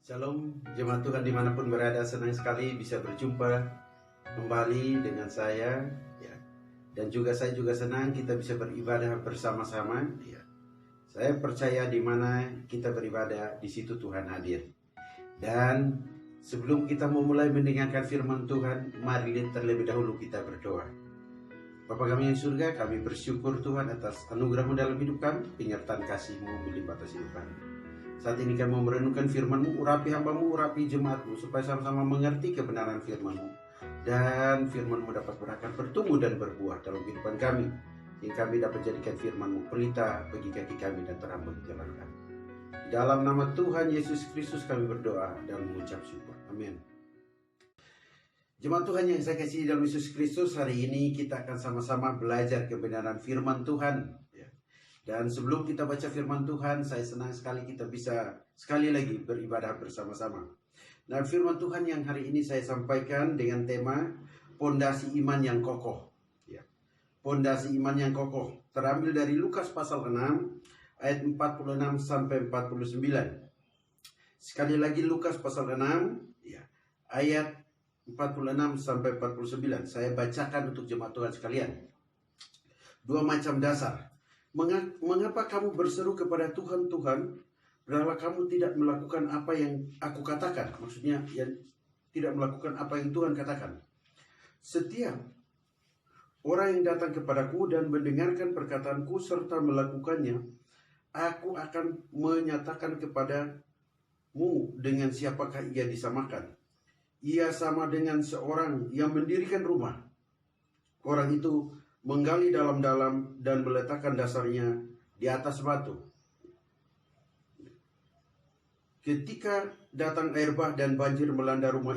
Shalom, jemaat Tuhan dimanapun berada, senang sekali bisa berjumpa kembali dengan saya, ya. Dan saya juga senang kita bisa beribadah bersama-sama, ya. Saya percaya di mana kita beribadah, di situ Tuhan hadir. Dan sebelum kita memulai mendengarkan firman Tuhan, mari terlebih dahulu kita berdoa. Bapa kami yang surga, kami bersyukur Tuhan atas anugerah-Mu dalam hidup kami, penyertaan kasih-Mu melimpah atas hidup kami. Saat ini kami mau merenungkan firman-Mu, urapi hamba-Mu, urapi jemaat-Mu, supaya sama-sama mengerti kebenaran firman-Mu. Dan firman-Mu dapat berakar, bertumbuh dan berbuah dalam kehidupan kami. Yang kami dapat jadikan firman-Mu pelita bagi kaki kami dan terang bagi jalan kami. Dalam nama Tuhan Yesus Kristus kami berdoa dan mengucap syukur. Amin. Jemaat Tuhan yang saya kasihi dalam Yesus Kristus, hari ini kita akan sama-sama belajar kebenaran firman Tuhan. Dan sebelum kita baca firman Tuhan, saya senang sekali kita bisa sekali lagi beribadah bersama-sama. Nah, firman Tuhan yang hari ini saya sampaikan dengan tema Pondasi Iman yang Kokoh. Pondasi Iman yang Kokoh terambil dari Lukas pasal 6 ayat 46 sampai 49. Sekali lagi Lukas pasal 6 ayat 46 sampai 49. Saya bacakan untuk jemaat Tuhan sekalian. Dua macam dasar. Mengapa kamu berseru kepada Tuhan, Tuhan, padahal kamu tidak melakukan apa yang aku katakan? Maksudnya, tidak melakukan apa yang Tuhan katakan. Setiap orang yang datang kepadaku dan mendengarkan perkataanku serta melakukannya, aku akan menyatakan kepadamu dengan siapakah ia disamakan. Ia sama dengan seorang yang mendirikan rumah. Orang itu menggali dalam-dalam dan meletakkan dasarnya di atas batu. Ketika datang air bah dan banjir melanda rumah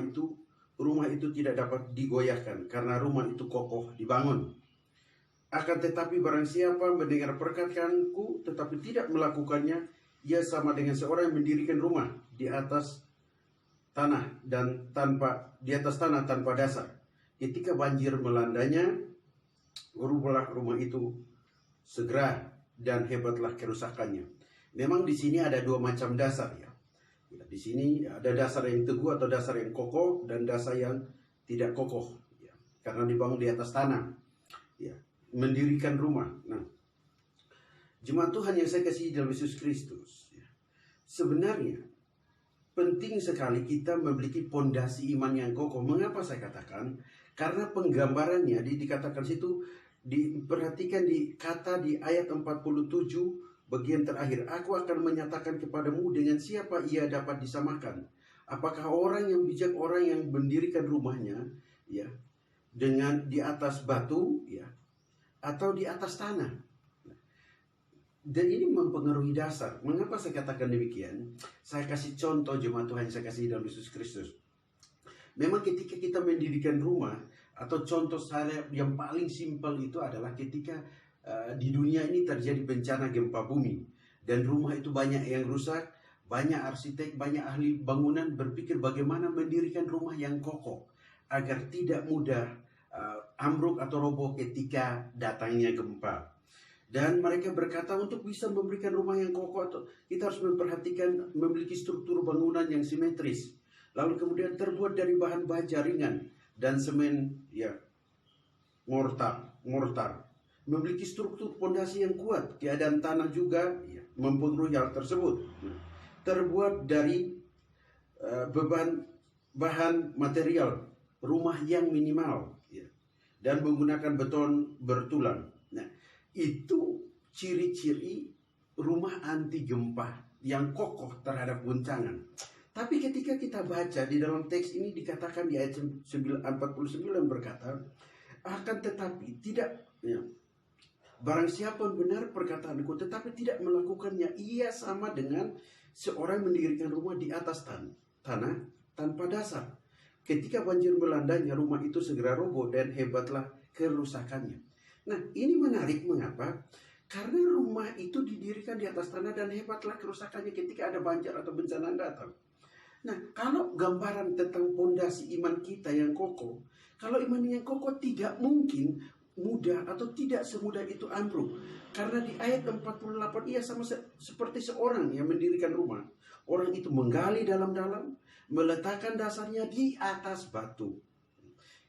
itu tidak dapat digoyahkan karena rumah itu kokoh dibangun. Akan tetapi barang siapa mendengar perkataanku tetapi tidak melakukannya, ia sama dengan seorang yang mendirikan rumah di atas tanah tanpa dasar. Ketika banjir melandanya, rubuhlah rumah itu segera dan hebatlah kerusakannya. Memang di sini ada dua macam dasar, ya. Di sini ada dasar yang teguh atau dasar yang kokoh dan dasar yang tidak kokoh, ya. Karena dibangun di atas tanah, ya. Mendirikan rumah. Nah, jemaat Tuhan yang saya kasihi dalam Yesus Kristus, ya. Sebenarnya penting sekali kita memiliki pondasi iman yang kokoh. Mengapa saya katakan? Karena penggambarannya dikatakan situ, diperhatikan di ayat 47 bagian terakhir. Aku akan menyatakan kepadamu dengan siapa ia dapat disamakan. Apakah orang yang bijak, orang yang mendirikan rumahnya, ya, dengan di atas batu, ya, atau di atas tanah. Dan ini mempengaruhi dasar. Mengapa saya katakan demikian? Saya kasih contoh jemaat Tuhan yang saya kasih dalam Yesus Kristus. Memang ketika kita mendirikan rumah, atau contoh saya yang paling simpel itu adalah ketika di dunia ini terjadi bencana gempa bumi. Dan rumah itu banyak yang rusak, banyak arsitek, banyak ahli bangunan berpikir bagaimana mendirikan rumah yang kokoh agar tidak mudah ambruk atau roboh ketika datangnya gempa. Dan mereka berkata untuk bisa memberikan rumah yang kokoh, kita harus memperhatikan memiliki struktur bangunan yang simetris. Lalu kemudian terbuat dari bahan baja ringan dan semen, ya, mortar. Memiliki struktur pondasi yang kuat. Keadaan tanah juga, ya, mempengaruhi hal tersebut. Terbuat dari bahan material rumah yang minimal, ya, dan menggunakan beton bertulang. Nah, itu ciri-ciri rumah anti gempa yang kokoh terhadap guncangan. Tapi ketika kita baca di dalam teks ini dikatakan di ayat 49 berkata, akan tetapi tidak, ya, barang siapa benar perkataanku tetapi tidak melakukannya, ia sama dengan seorang mendirikan rumah di atas tanah tanpa dasar. Ketika banjir melandanya, rumah itu segera roboh dan hebatlah kerusakannya. Nah, ini menarik. Mengapa? Karena rumah itu didirikan di atas tanah dan hebatlah kerusakannya ketika ada banjir atau bencana datang. Nah, kalau gambaran tentang pondasi iman kita yang kokoh, kalau iman yang kokoh tidak mungkin mudah atau tidak semudah itu ambruk. Karena di ayat 48 ia sama seperti seorang yang mendirikan rumah. Orang itu menggali dalam-dalam, meletakkan dasarnya di atas batu.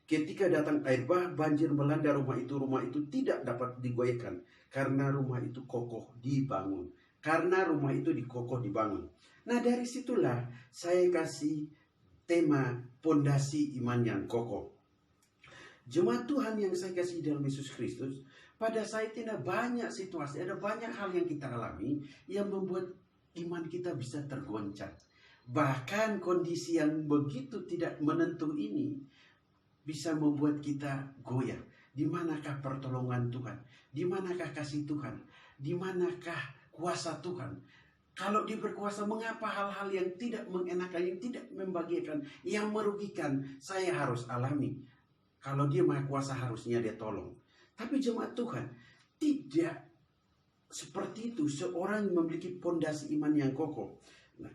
Ketika datang air bah, banjir melanda rumah itu tidak dapat digoyahkan. Karena rumah itu kokoh dibangun. Karena rumah itu kokoh dibangun. Nah, dari situlah saya kasih tema pondasi iman yang kokoh. Jemaat Tuhan yang saya kasih dalam Yesus Kristus, pada saat ini banyak situasi, ada banyak hal yang kita alami yang membuat iman kita bisa tergoncang. Bahkan kondisi yang begitu tidak menentu ini bisa membuat kita goyah. Di manakah pertolongan Tuhan? Di manakah kasih Tuhan? Di manakah kuasa Tuhan? Kalau Dia berkuasa, mengapa hal-hal yang tidak mengenakan, yang tidak membahagiakan, yang merugikan saya harus alami? Kalau Dia Maha Kuasa, harusnya Dia tolong. Tapi jemaat Tuhan, tidak seperti itu seorang yang memiliki pondasi iman yang kokoh. Nah,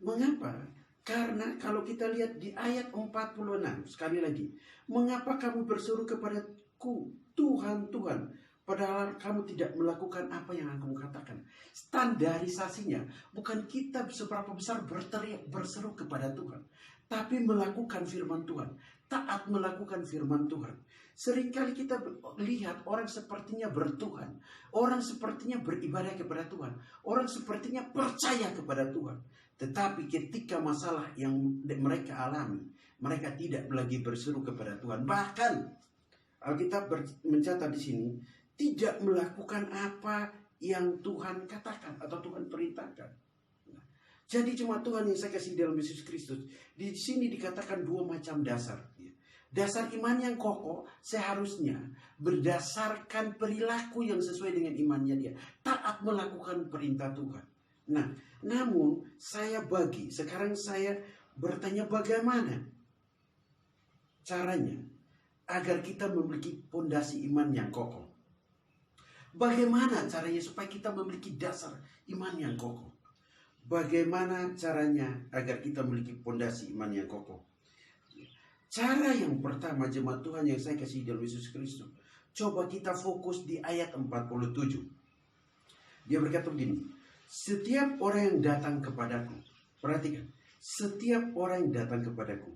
mengapa? Karena kalau kita lihat di ayat 46, sekali lagi, mengapa kamu berseru kepadaku, Tuhan, Tuhan, padahal kamu tidak melakukan apa yang aku katakan. Standarisasinya bukan kita seberapa besar berteriak berseru kepada Tuhan, tapi melakukan firman Tuhan, taat melakukan firman Tuhan. Seringkali kita lihat orang sepertinya bertuhan, orang sepertinya beribadah kepada Tuhan, orang sepertinya percaya kepada Tuhan. Tetapi ketika masalah yang mereka alami, mereka tidak lagi berseru kepada Tuhan. Bahkan Alkitab mencatat di sini, tidak melakukan apa yang Tuhan katakan atau Tuhan perintahkan. Jadi jemaat Tuhan yang saya kasih dalam Yesus Kristus, di sini dikatakan dua macam dasar. Dasar iman yang kokoh seharusnya berdasarkan perilaku yang sesuai dengan imannya dia. Taat melakukan perintah Tuhan. Nah, namun sekarang saya bertanya bagaimana caranya agar kita memiliki pondasi iman yang kokoh. Bagaimana caranya supaya kita memiliki dasar iman yang kokoh. Bagaimana caranya agar kita memiliki pondasi iman yang kokoh. Cara yang pertama jemaat Tuhan yang saya kasih dalam Yesus Kristus. Coba kita fokus di ayat 47. Dia berkata begini. Setiap orang yang datang kepadaku. Perhatikan. Setiap orang yang datang kepadaku.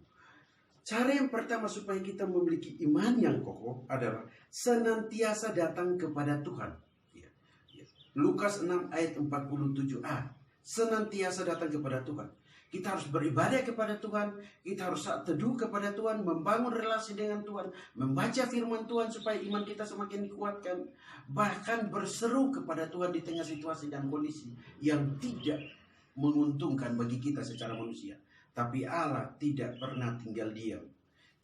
Cara yang pertama supaya kita memiliki iman yang kokoh adalah senantiasa datang kepada Tuhan. Lukas 6 ayat 47a. Senantiasa datang kepada Tuhan. Kita harus beribadah kepada Tuhan. Kita harus teduh kepada Tuhan. Membangun relasi dengan Tuhan. Membaca firman Tuhan supaya iman kita semakin dikuatkan. Bahkan berseru kepada Tuhan di tengah situasi dan kondisi yang tidak menguntungkan bagi kita secara manusia. Tapi Allah tidak pernah tinggal diam.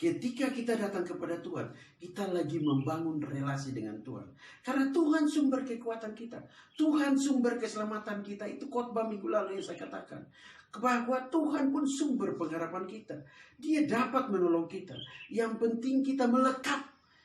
Ketika kita datang kepada Tuhan, kita lagi membangun relasi dengan Tuhan. Karena Tuhan sumber kekuatan kita. Tuhan sumber keselamatan kita. Itu khotbah minggu lalu yang saya katakan. Bahwa Tuhan pun sumber pengharapan kita. Dia dapat menolong kita. Yang penting kita melekat.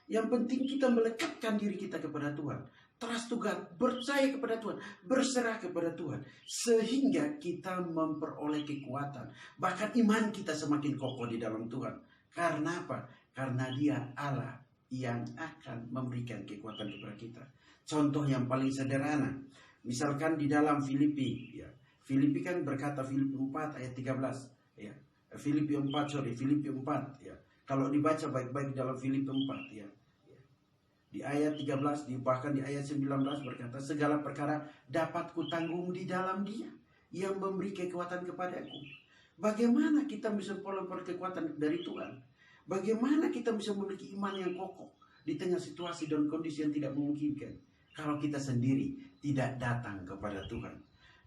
Yang penting kita melekatkan diri kita kepada Tuhan. Trust to God, percaya kepada Tuhan, berserah kepada Tuhan. Sehingga kita memperoleh kekuatan. Bahkan iman kita semakin kokoh di dalam Tuhan. Karena apa? Karena Dia Allah yang akan memberikan kekuatan kepada kita. Contoh yang paling sederhana. Misalkan di dalam Filipi. Ya. Filipi kan berkata Filipi 4 ayat 13. Ya. Filipi 4. Ya. Kalau dibaca baik-baik dalam Filipi 4. Ya. Di ayat 13, bahkan di ayat 19 berkata, segala perkara dapat kutanggung di dalam Dia yang memberi kekuatan kepadaku. Bagaimana kita bisa memperoleh kekuatan dari Tuhan? Bagaimana kita bisa memiliki iman yang kokoh di tengah situasi dan kondisi yang tidak memungkinkan? Kalau kita sendiri tidak datang kepada Tuhan.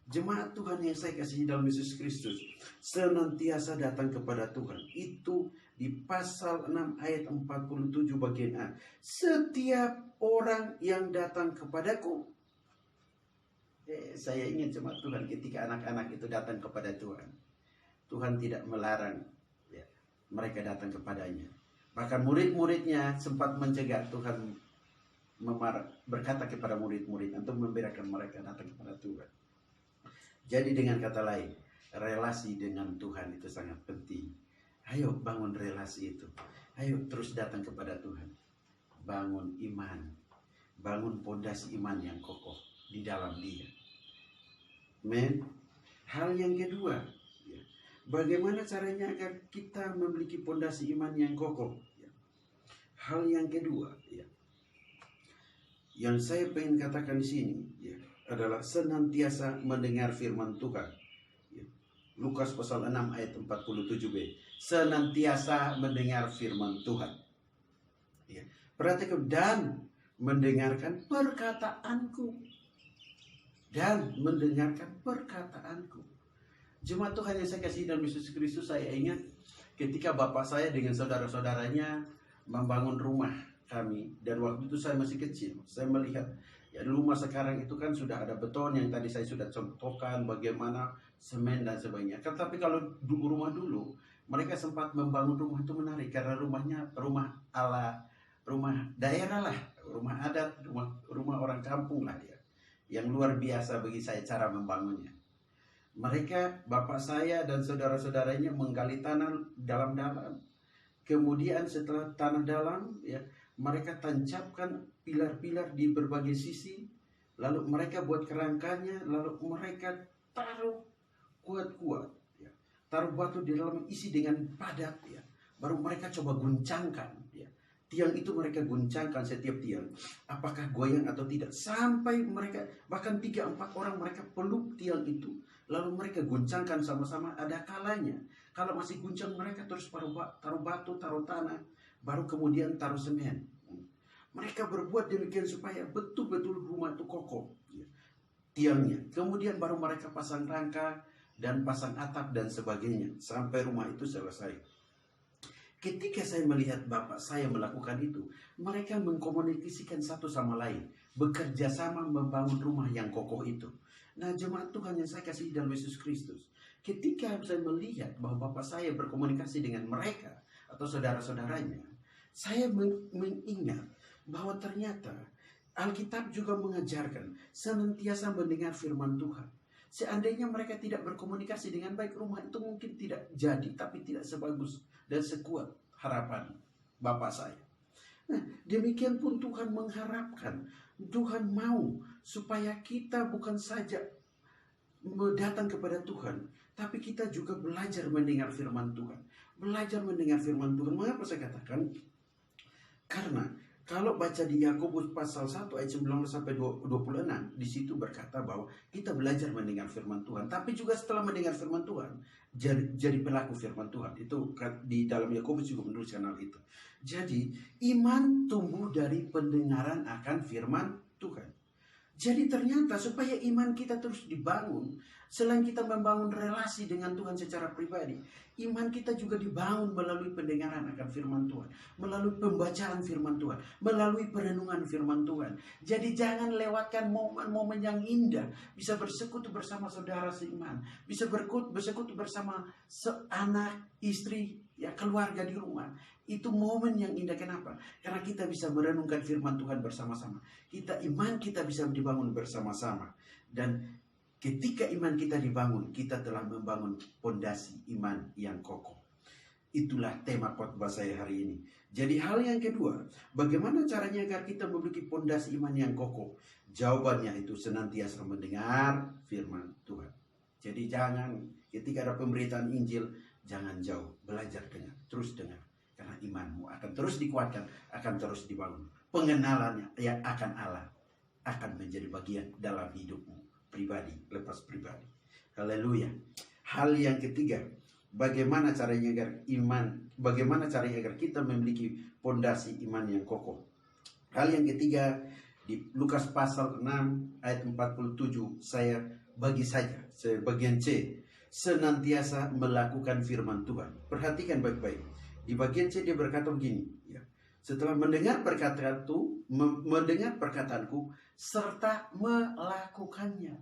Jemaat Tuhan yang saya kasih dalam Yesus Kristus, senantiasa datang kepada Tuhan. Itu di pasal 6 ayat 47 bagian A. Setiap orang yang datang kepadaku. Saya ingin jemaat Tuhan ketika anak-anak itu datang kepada Tuhan. Tuhan tidak melarang ya, mereka datang kepadanya. Bahkan murid-muridnya sempat mencegah Tuhan berkata kepada murid-murid untuk membiarkan mereka datang kepada Tuhan. Jadi dengan kata lain, relasi dengan Tuhan itu sangat penting. Ayo bangun relasi itu. Ayo terus datang kepada Tuhan. Bangun iman. Bangun pondasi iman yang kokoh di dalam Dia. Amen. Hal yang kedua, ya, bagaimana caranya agar kita memiliki pondasi iman yang kokoh? Ya. Hal yang kedua, ya, yang saya ingin katakan di sini, ya, adalah senantiasa mendengar firman Tuhan. Ya. Lukas pasal 6 ayat 47b. Senantiasa mendengar firman Tuhan. Ya. Perhatikan, dan mendengarkan perkataanku. Dan mendengarkan perkataanku. Jemaat Tuhan yang saya kasih dalam Yesus Kristus, saya ingat ketika bapak saya dengan saudara-saudaranya membangun rumah kami. Dan waktu itu saya masih kecil. Saya melihat, ya, rumah sekarang itu kan sudah ada beton yang tadi saya sudah contohkan bagaimana semen dan sebagainya. Tetapi kalau rumah dulu, mereka sempat membangun rumah itu menarik. Karena rumahnya rumah ala, rumah daerah lah, rumah adat, rumah orang kampung lah ya. Yang luar biasa bagi saya cara membangunnya. Mereka, bapak saya dan saudara-saudaranya menggali tanah dalam-dalam. Kemudian setelah tanah dalam, ya, mereka tancapkan pilar-pilar di berbagai sisi. Lalu mereka buat kerangkanya, lalu mereka taruh kuat-kuat. Ya. Taruh batu di dalam, isi dengan padat. Ya. Baru mereka coba guncangkan. Ya. Tiang itu mereka guncangkan setiap tiang. Apakah goyang atau tidak. Sampai mereka, bahkan 3-4 orang mereka peluk tiang itu. Lalu mereka guncangkan sama-sama. Ada kalanya, kalau masih guncang mereka terus taruh batu, taruh tanah. Baru kemudian taruh semen. Mereka berbuat demikian supaya betul-betul rumah itu kokoh. Ya. Tiangnya. Kemudian baru mereka pasang rangka dan pasang atap dan sebagainya. Sampai rumah itu selesai. Ketika saya melihat bapak saya melakukan itu, mereka mengkomunikasikan satu sama lain, bekerja sama membangun rumah yang kokoh itu. Nah, jemaat Tuhan yang saya kasih dalam Yesus Kristus, ketika saya melihat bahwa bapak saya berkomunikasi dengan mereka atau saudara-saudaranya, saya mengingat bahwa ternyata Alkitab juga mengajarkan senantiasa mendengar firman Tuhan. Seandainya mereka tidak berkomunikasi dengan baik, rumah itu mungkin tidak jadi, tapi tidak sebagus dan sekuat harapan bapak saya. Nah, demikian pun Tuhan mengharapkan, Tuhan mau supaya kita bukan saja datang kepada Tuhan, tapi kita juga belajar mendengar firman Tuhan. Belajar mendengar firman Tuhan. Mengapa saya katakan? Karena kalau baca di Yakobus pasal 1 ayat 19 sampai 26, di situ berkata bahwa kita belajar mendengar firman Tuhan, tapi juga setelah mendengar firman Tuhan, jadi pelaku firman Tuhan. Itu di dalam Yakobus juga menuliskan hal itu. Jadi iman tumbuh dari pendengaran akan firman Tuhan. Jadi ternyata supaya iman kita terus dibangun, selain kita membangun relasi dengan Tuhan secara pribadi, iman kita juga dibangun melalui pendengaran akan firman Tuhan, melalui pembacaan firman Tuhan, melalui perenungan firman Tuhan. Jadi jangan lewatkan momen-momen yang indah, bisa bersekutu bersama saudara seiman, bisa bersekutu bersama anak, istri, ya, keluarga di rumah. Itu momen yang indah. Kenapa? Karena kita bisa merenungkan firman Tuhan bersama-sama. Iman kita bisa dibangun bersama-sama. Dan ketika iman kita dibangun, kita telah membangun pondasi iman yang kokoh. Itulah tema khotbah saya hari ini. Jadi hal yang kedua, bagaimana caranya agar kita memiliki pondasi iman yang kokoh? Jawabannya itu senantiasa mendengar firman Tuhan. Jadi jangan ketika ada pemberitaan Injil, jangan jauh, belajar dengar, terus dengar. Karena imanmu akan terus dikuatkan, akan terus dibangun. Pengenalannya yang akan Allah akan menjadi bagian dalam hidupmu pribadi, lepas pribadi. Haleluya. Hal yang ketiga, bagaimana caranya agar kita memiliki pondasi iman yang kokoh. Hal yang ketiga, di Lukas pasal 6 ayat 47, saya bagi saja, bagian C, senantiasa melakukan firman Tuhan. Perhatikan baik-baik. Di bagian C dia berkata begini, ya. Setelah mendengar perkataanku serta melakukannya.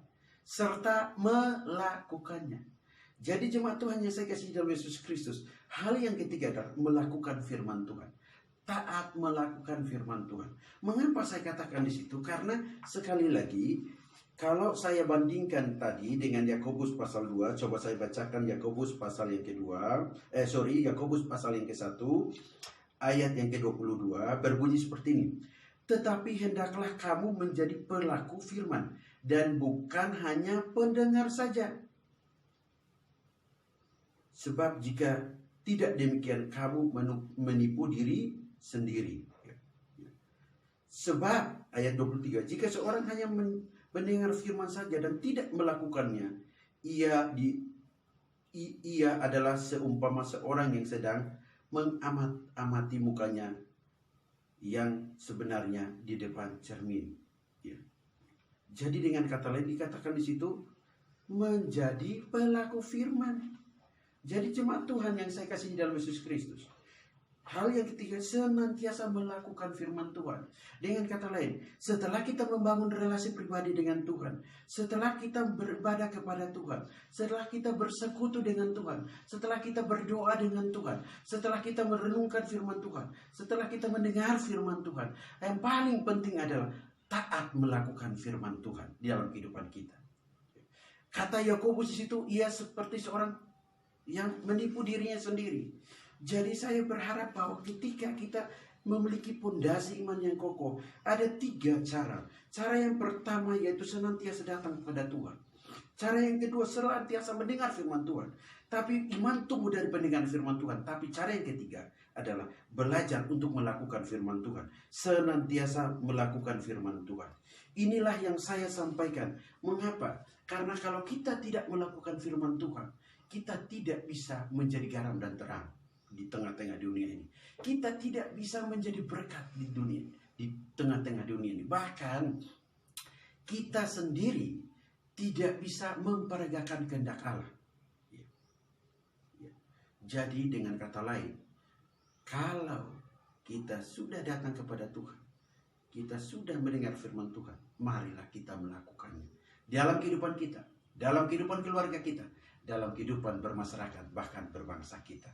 Jadi jemaat Tuhan yang saya kasih dalam Yesus Kristus, hal yang ketiga adalah melakukan firman Tuhan. Taat melakukan firman Tuhan. Mengapa saya katakan di situ? Karena sekali lagi, kalau saya bandingkan tadi dengan Yakobus pasal 2, coba saya bacakan Yakobus pasal yang Yakobus pasal yang ke-1, ayat yang ke-22, berbunyi seperti ini. Tetapi hendaklah kamu menjadi pelaku firman, dan bukan hanya pendengar saja. Sebab jika tidak demikian kamu menipu diri sendiri. Sebab ayat 23, jika seorang hanya mendengar firman saja dan tidak melakukannya, ia adalah seumpama seorang yang sedang mengamati mukanya yang sebenarnya di depan cermin. Ya. Jadi dengan kata lain dikatakan di situ menjadi pelaku firman. Jadi jemaat Tuhan yang saya kasih dalam Yesus Kristus, hal yang ketiga, senantiasa melakukan firman Tuhan. Dengan kata lain, setelah kita membangun relasi pribadi dengan Tuhan, setelah kita beribadah kepada Tuhan, setelah kita bersekutu dengan Tuhan, setelah kita berdoa dengan Tuhan, setelah kita merenungkan firman Tuhan, setelah kita mendengar firman Tuhan, yang paling penting adalah taat melakukan firman Tuhan di dalam kehidupan kita. Kata Yakobus di situ, ia seperti seorang yang menipu dirinya sendiri. Jadi saya berharap bahwa ketika kita memiliki pondasi iman yang kokoh, ada 3 cara. Cara yang pertama yaitu senantiasa datang kepada Tuhan. Cara yang kedua senantiasa mendengar firman Tuhan. Tapi iman tumbuh dari pendengaran firman Tuhan. Tapi cara yang ketiga adalah belajar untuk melakukan firman Tuhan. Senantiasa melakukan firman Tuhan. Inilah yang saya sampaikan. Mengapa? Karena kalau kita tidak melakukan firman Tuhan, kita tidak bisa menjadi garam dan terang di tengah-tengah dunia ini. Kita tidak bisa menjadi berkat di dunia, di tengah-tengah dunia ini. Bahkan kita sendiri tidak bisa memperagakan kehendak Allah. Jadi dengan kata lain, kalau kita sudah datang kepada Tuhan, kita sudah mendengar firman Tuhan, marilah kita melakukannya. Dalam kehidupan kita, dalam kehidupan keluarga kita, dalam kehidupan bermasyarakat, bahkan berbangsa kita.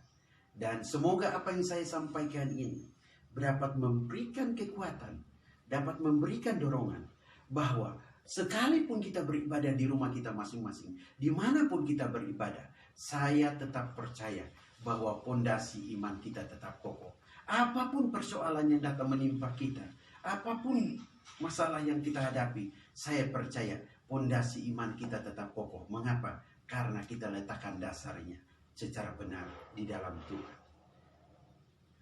Dan semoga apa yang saya sampaikan ini dapat memberikan kekuatan, dapat memberikan dorongan bahwa sekalipun kita beribadah di rumah kita masing-masing, dimanapun kita beribadah, saya tetap percaya bahwa pondasi iman kita tetap kokoh. Apapun persoalan yang datang menimpa kita, apapun masalah yang kita hadapi, saya percaya pondasi iman kita tetap kokoh. Mengapa? Karena kita letakkan dasarnya secara benar di dalam Tuhan.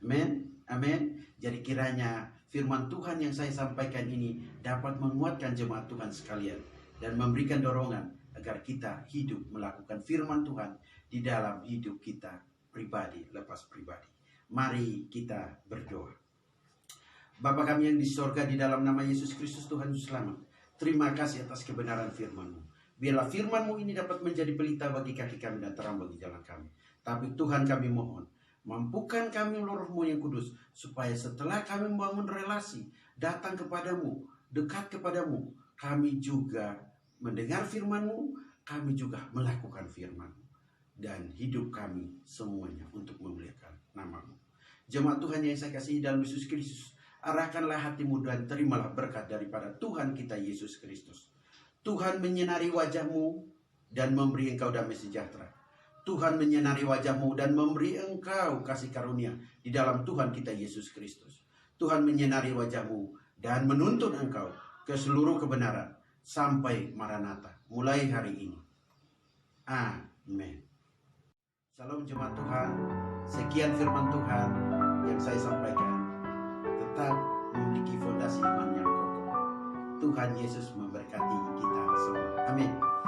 Amin. Amin. Jadi kiranya firman Tuhan yang saya sampaikan ini dapat menguatkan jemaat Tuhan sekalian dan memberikan dorongan agar kita hidup melakukan firman Tuhan di dalam hidup kita pribadi lepas pribadi. Mari kita berdoa. Bapa kami yang di sorga, di dalam nama Yesus Kristus Tuhan Yesus Selamat, terima kasih atas kebenaran firman-Mu. Biarlah firman-Mu ini dapat menjadi pelita bagi kaki kami dan terang bagi jalan kami. Tapi Tuhan kami mohon, mampukan kami oleh Roh-Mu yang kudus, supaya setelah kami membangun relasi, datang kepadamu, dekat kepadamu, kami juga mendengar firman-Mu, kami juga melakukan firman-Mu. Dan hidup kami semuanya untuk memuliakan nama-Mu. Jemaat Tuhan yang saya kasihi dalam Yesus Kristus, arahkanlah hatimu dan terimalah berkat daripada Tuhan kita Yesus Kristus. Tuhan menyinari wajah-Mu dan memberi engkau damai sejahtera. Tuhan menyinari wajah-Mu dan memberi engkau kasih karunia di dalam Tuhan kita Yesus Kristus. Tuhan menyinari wajah-Mu dan menuntun engkau ke seluruh kebenaran sampai Maranatha mulai hari ini. Amin. Salam jemaat Tuhan. Sekian firman Tuhan yang saya sampaikan. Tetap memiliki fondasi iman yang kokoh. Tuhan Yesus memberkati kita semua. Amin.